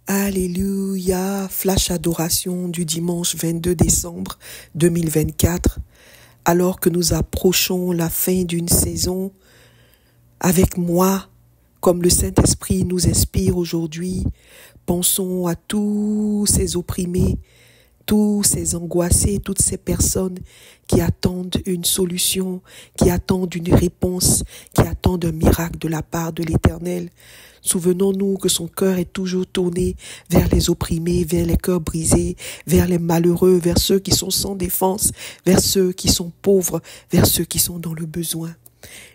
Alléluia, flash adoration du dimanche 22 décembre 2024, alors que nous approchons la fin d'une saison. Avec moi, comme le Saint-Esprit nous inspire aujourd'hui, pensons à tous ces opprimés, tous ces angoissés, toutes ces personnes qui attendent une solution, qui attendent une réponse, qui attendent un miracle de la part de l'Éternel. Souvenons-nous que son cœur est toujours tourné vers les opprimés, vers les cœurs brisés, vers les malheureux, vers ceux qui sont sans défense, vers ceux qui sont pauvres, vers ceux qui sont dans le besoin.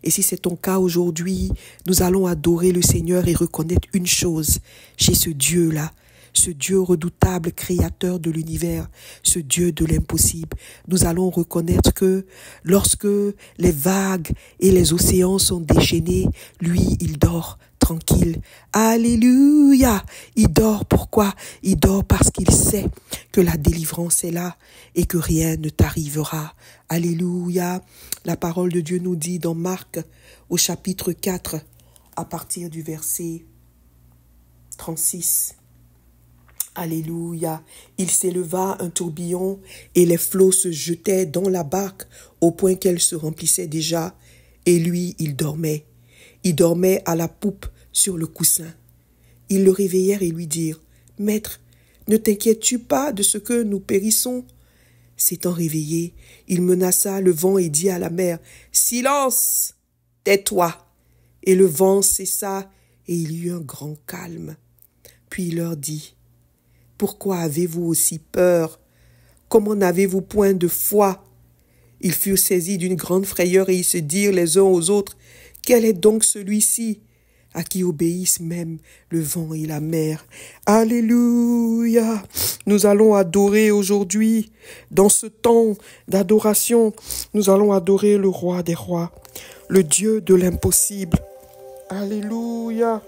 Et si c'est ton cas aujourd'hui, nous allons adorer le Seigneur et reconnaître une chose chez ce Dieu-là, ce Dieu redoutable, créateur de l'univers, ce Dieu de l'impossible. Nous allons reconnaître que lorsque les vagues et les océans sont déchaînés, lui, il dort tranquille. Alléluia! Il dort. Pourquoi? Il dort parce qu'il sait que la délivrance est là et que rien ne t'arrivera. Alléluia! La parole de Dieu nous dit dans Marc au chapitre 4, à partir du verset 36. Alléluia. Il s'éleva un tourbillon et les flots se jetaient dans la barque au point qu'elle se remplissait déjà. Et lui, il dormait. Il dormait à la poupe sur le coussin. Ils le réveillèrent et lui dirent, « Maître, ne t'inquiètes-tu pas de ce que nous périssons ?» S'étant réveillé, il menaça le vent et dit à la mer, « Silence, tais-toi !» Et le vent cessa et il y eut un grand calme. Puis il leur dit, « Pourquoi avez-vous aussi peur? Comment n'avez-vous point de foi ?» Ils furent saisis d'une grande frayeur et ils se dirent les uns aux autres, « Quel est donc celui-ci à qui obéissent même le vent et la mer? » Alléluia! Nous allons adorer aujourd'hui, dans ce temps d'adoration, nous allons adorer le roi des rois, le Dieu de l'impossible. Alléluia!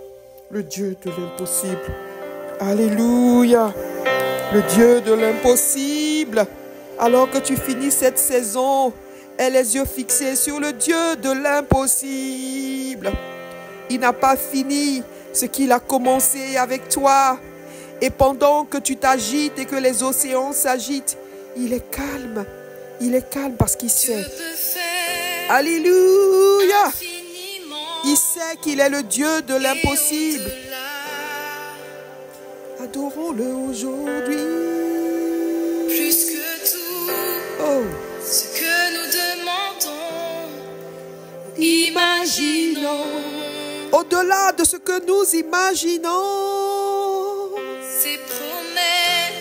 Le Dieu de l'impossible. Alléluia! Le Dieu de l'impossible. Alors que tu finis cette saison, aie les yeux fixés sur le Dieu de l'impossible. Il n'a pas fini ce qu'il a commencé avec toi. Et pendant que tu t'agites et que les océans s'agitent, il est calme. Il est calme parce qu'il sait. Alléluia! Il sait qu'il est le Dieu de l'impossible. Adorons-le aujourd'hui. Plus que tout, ce que nous demandons, imaginons. Au-delà de ce que nous imaginons.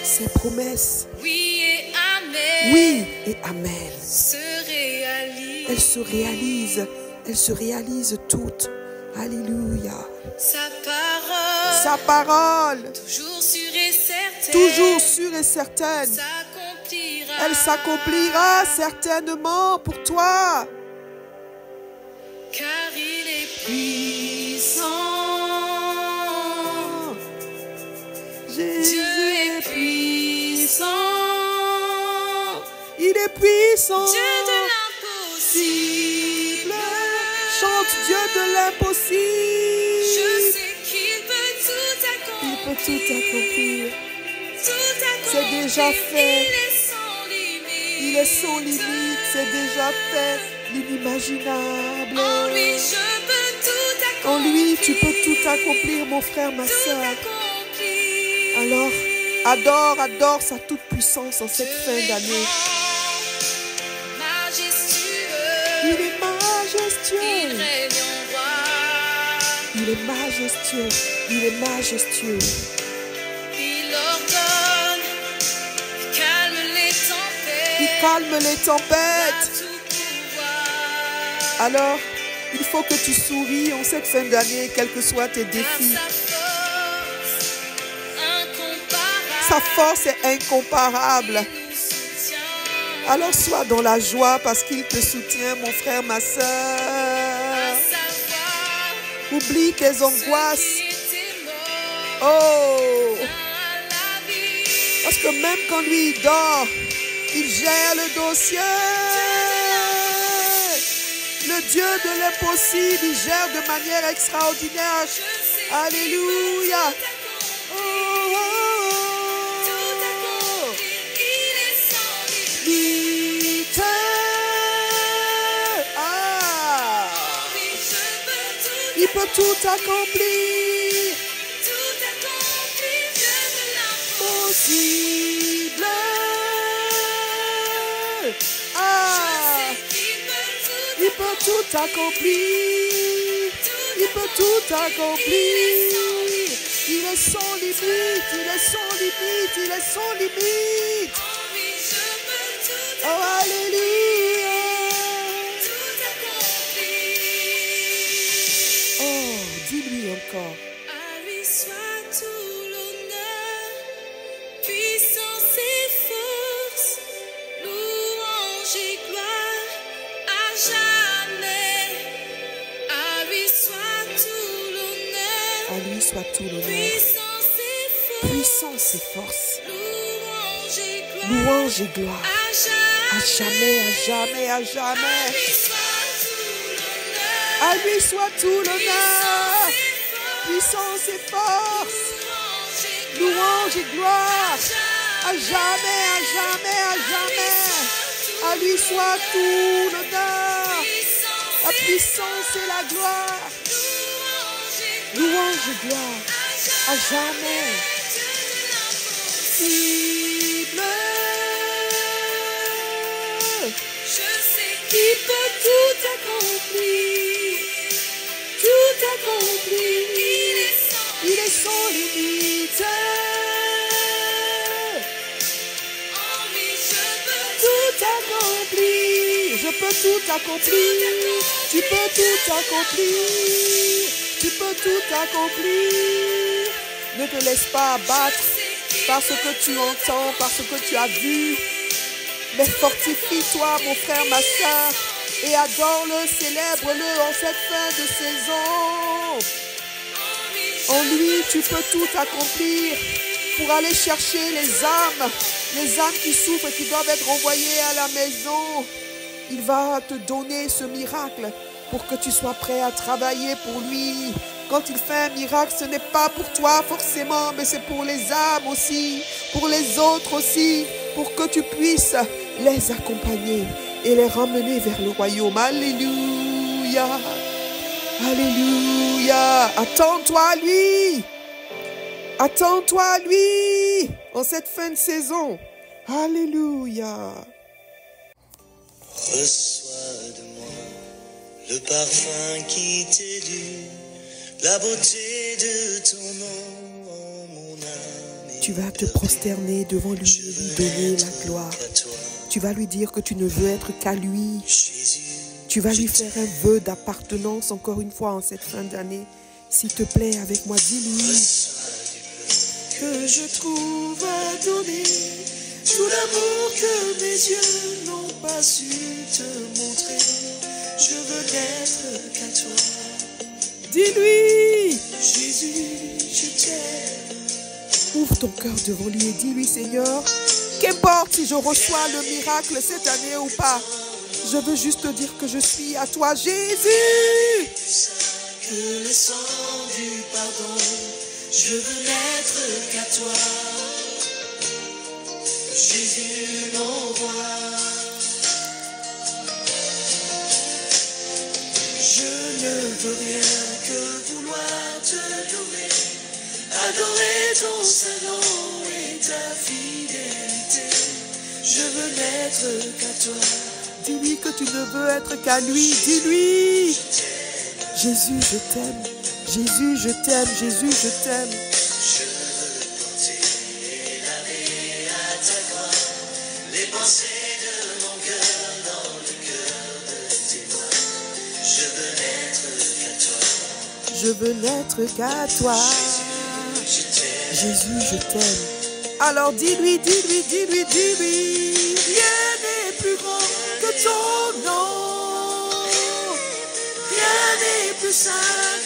Ses promesses. Oui et amen. Oui et amen. Se réalisent. Elles se réalisent. Elles se réalisent toutes. Alléluia. Sa parole. Toujours sûre et certaine. Toujours sûre et certaine. Elle s'accomplira certainement pour toi. Car il est puissant. Jésus Dieu est puissant. Il est puissant. Dieu de l'impossible. Chante Dieu de l'impossible. Je sais qu'il peut tout accomplir. Il peut tout accomplir. Tout accomplir. C'est déjà fait. Il est sans limite. Il est sans limite. C'est déjà fait. L'inimaginable. En lui, je peux tout accomplir. En lui, tu peux tout accomplir, mon frère, ma soeur. Alors, adore sa toute puissance en cette fin d'année. Il est majestueux. Il règne en roi. Il est majestueux. Il est majestueux. Il ordonne, il calme les tempêtes. Il calme les tempêtes. Tout pouvoir. Alors, il faut que tu souris en cette fin d'année, quels que soient tes défis. Sa force est incomparable. Alors sois dans la joie parce qu'il te soutient, mon frère, ma soeur. Oublie tes angoisses. Oh! Parce que même quand lui il dort, il gère le dossier. Le Dieu de l'impossible, il gère de manière extraordinaire. Alléluia. Oh, tout accomplir. Tout accomplir, je veux Possible. Ah, l'impossible. il peut tout accomplir. Il peut tout accomplir. Il est sans limite, il est sans limite, il est sans limite. Oh oui, je veux tout Oh, alléluia. accomplir. Oh, dis-lui encore. À lui soit tout l'honneur, puissance et force, louange et gloire à jamais. À lui soit tout l'honneur, À lui soit tout l'honneur. puissance et force, Puissance et force. louange et gloire Louange et gloire. à À jamais, à jamais, à jamais. À lui soit tout l'honneur, À lui soit tout l'honneur. Puissance et force. Louange et gloire. À jamais, à jamais, à jamais. À lui soit tout l'honneur. La puissance et la gloire. Louange et gloire. À jamais. Cible. Je sais Qui peut tout accomplir. Tout accomplir. Il est sans limite. en lui je veux Tout accomplir. Je peux tout accomplir. Tu peux tout accomplir. Tu peux tout accomplir. Ne te laisse pas abattre par ce que tu entends, par ce que tu as vu. Mais fortifie-toi, mon frère, ma soeur, et adore-le, célèbre-le en cette fin de saison. En lui, tu peux tout accomplir pour aller chercher les âmes qui souffrent et qui doivent être renvoyées à la maison. Il va te donner ce miracle pour que tu sois prêt à travailler pour lui. Quand il fait un miracle, ce n'est pas pour toi forcément, mais c'est pour les âmes aussi, pour les autres aussi, pour que tu puisses les accompagner et les ramener vers le royaume. Alléluia. Alléluia. Attends-toi à lui. Attends-toi à lui en cette fin de saison. Alléluia. Reçois de moi le parfum qui t'est dû, la beauté de ton nom en mon âme. Tu vas te prosterner devant lui et lui donner la gloire. Tu vas lui dire que tu ne veux être qu'à lui. Jésus, Tu vas lui faire un vœu d'appartenance encore une fois en cette fin d'année. S'il te plaît, avec moi, dis-lui que je trouve à donner tout l'amour que mes yeux n'ont pas su te montrer. Je veux n'être qu'à toi. Dis-lui, Jésus, je t'aime. Ouvre ton cœur devant lui et dis-lui, Seigneur, qu'importe si je reçois le miracle cette année ou pas, je veux juste te dire que je suis à toi, Jésus. que le sang du pardon, je veux n'être qu'à toi. Jésus, mon roi. Je ne veux rien que vouloir te louer, adorer ton Saint-Nom et ta fidélité. Je veux n'être qu'à toi. Dis-lui que tu ne veux être qu'à lui. Dis-lui. Jésus, je t'aime. Jésus, je t'aime. Jésus, je t'aime. Je veux porter et laver à ta croix les pensées de mon cœur dans le cœur de tes doigts. Je veux n'être qu'à toi. Je veux n'être qu'à toi. Je t'aime. Jésus, je t'aime. Alors dis-lui, dis-lui, dis-lui, dis-lui. Rien n'est plus grand que ton nom. Rien n'est plus saint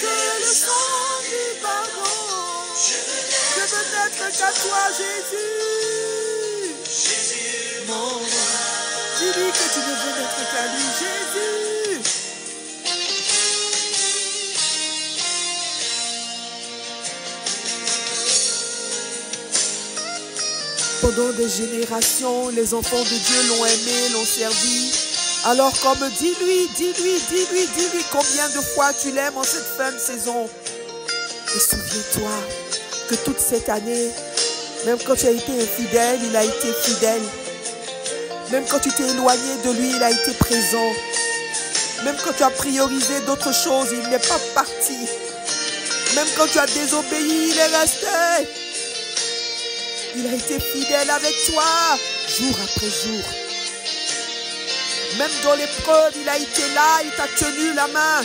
que le sang du pardon. Je veux n'être qu'à toi, Jésus. Jésus, mon roi. Dis-lui que tu ne veux n'être qu'à lui, Jésus. Pendant des générations, les enfants de Dieu l'ont aimé, l'ont servi. Alors comme dis-lui combien de fois tu l'aimes en cette fin de saison. Et souviens-toi que toute cette année, même quand tu as été infidèle, il a été fidèle. Même quand tu t'es éloigné de lui, il a été présent. Même quand tu as priorisé d'autres choses, il n'est pas parti. Même quand tu as désobéi, il est resté. Il a été fidèle avec toi, jour après jour. Même dans l'épreuve, il a été là, il t'a tenu la main.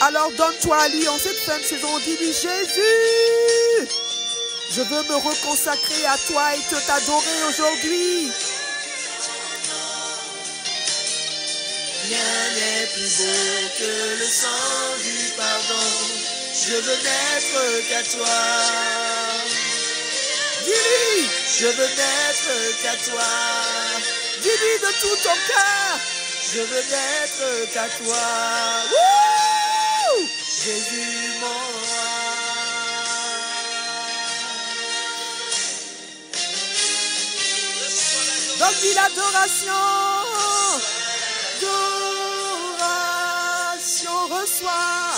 Alors donne-toi à lui en cette fin de saison. Dis-lui, Jésus, je veux me reconsacrer à toi et te t'adorer aujourd'hui. Rien n'est plus beau que le sang du pardon. Je veux n'être qu'à toi. Dis-lui, Je veux n'être qu'à toi. dis-lui de tout ton cœur. Je veux n'être qu'à toi. Wouh! Jésus mon roi. Donne-lui l'adoration. Adoration, reçois.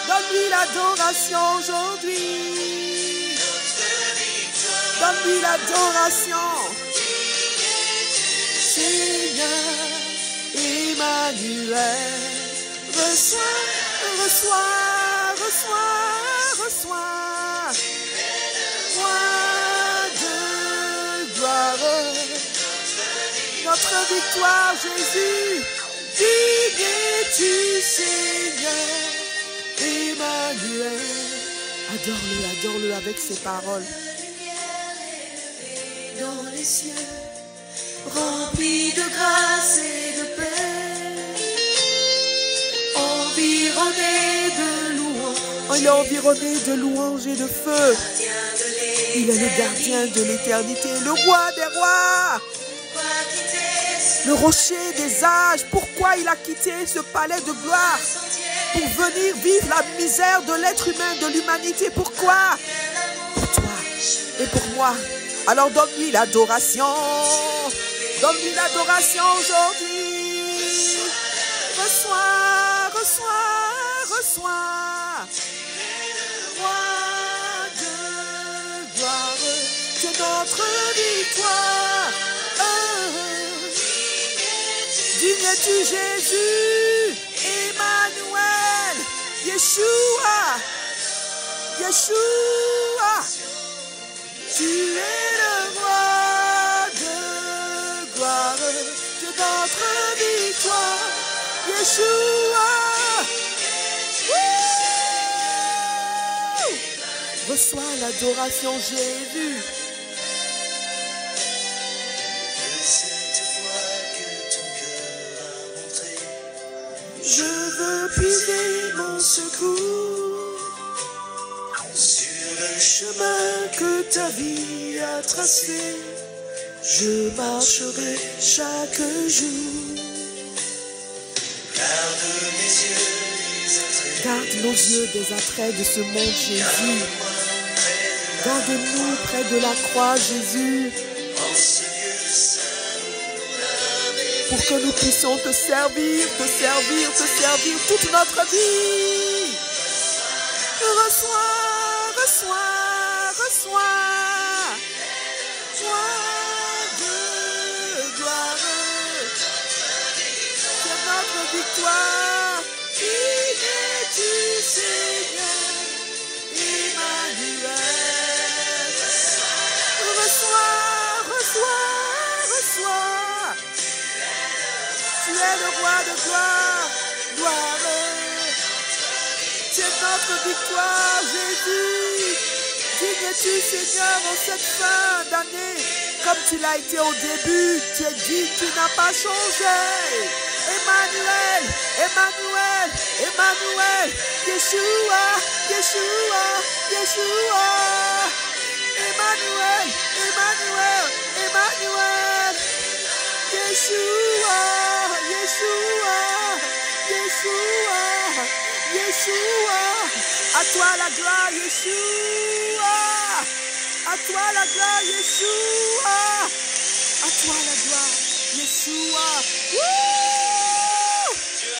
Donne-lui l'adoration aujourd'hui. Donne-lui l'adoration. Seigneur Emmanuel, Reçois, reçois, reçois, reçois. Roi de gloire. Notre victoire, Jésus. Digne es-tu, Seigneur Emmanuel. Adore-le, adore-le avec ses paroles. dans les cieux, rempli de grâce et de paix, environné de louanges. Il est environné de louanges et de feu. Il est le gardien de l'éternité, le roi des rois, le rocher des âges. Pourquoi il a quitté ce palais de gloire? Pour venir vivre la misère de l'être humain, de l'humanité. Pourquoi? Pour toi et pour moi. Alors donne-lui l'adoration. Donne-lui l'adoration aujourd'hui. Reçois, reçois, reçois. Roi de gloire, c'est notre victoire. Digne es-tu, Jésus, Emmanuel, Yeshua, Yeshua. Tu es le roi de gloire, c'est notre victoire, Yeshua. Wouh! Reçois l'adoration, Jésus. Cette voix que ton cœur a montrée, Je veux puiser mon secours sur le chemin que ta vie a tracé. Je marcherai chaque jour. garde mes yeux les attraits. Garde nos yeux des attraits de ce monde, Jésus. Garde-nous près de la croix, Jésus, En ce lieu saint, pour que nous puissions te servir, te servir, te servir toute notre vie. Reçois, reçois, reçois. Roi de gloire, c'est notre victoire. Qui es-tu, Seigneur Emmanuel? Reçois, reçois, reçois. Tu es le roi de gloire, gloire. C'est notre victoire, Jésus. Digne es-tu, Seigneur, en cette fin d'année, comme tu l'as été au début. Tu es digne, tu n'as pas changé. Emmanuel, Emmanuel, Emmanuel, Yeshua, Yeshua, Yeshua. Emmanuel, Emmanuel, Emmanuel, Yeshua, Yeshua, Yeshua, Yeshua. À toi la gloire, Yeshua. À toi la gloire, Yeshua. À toi la gloire. Yeshua. Woo!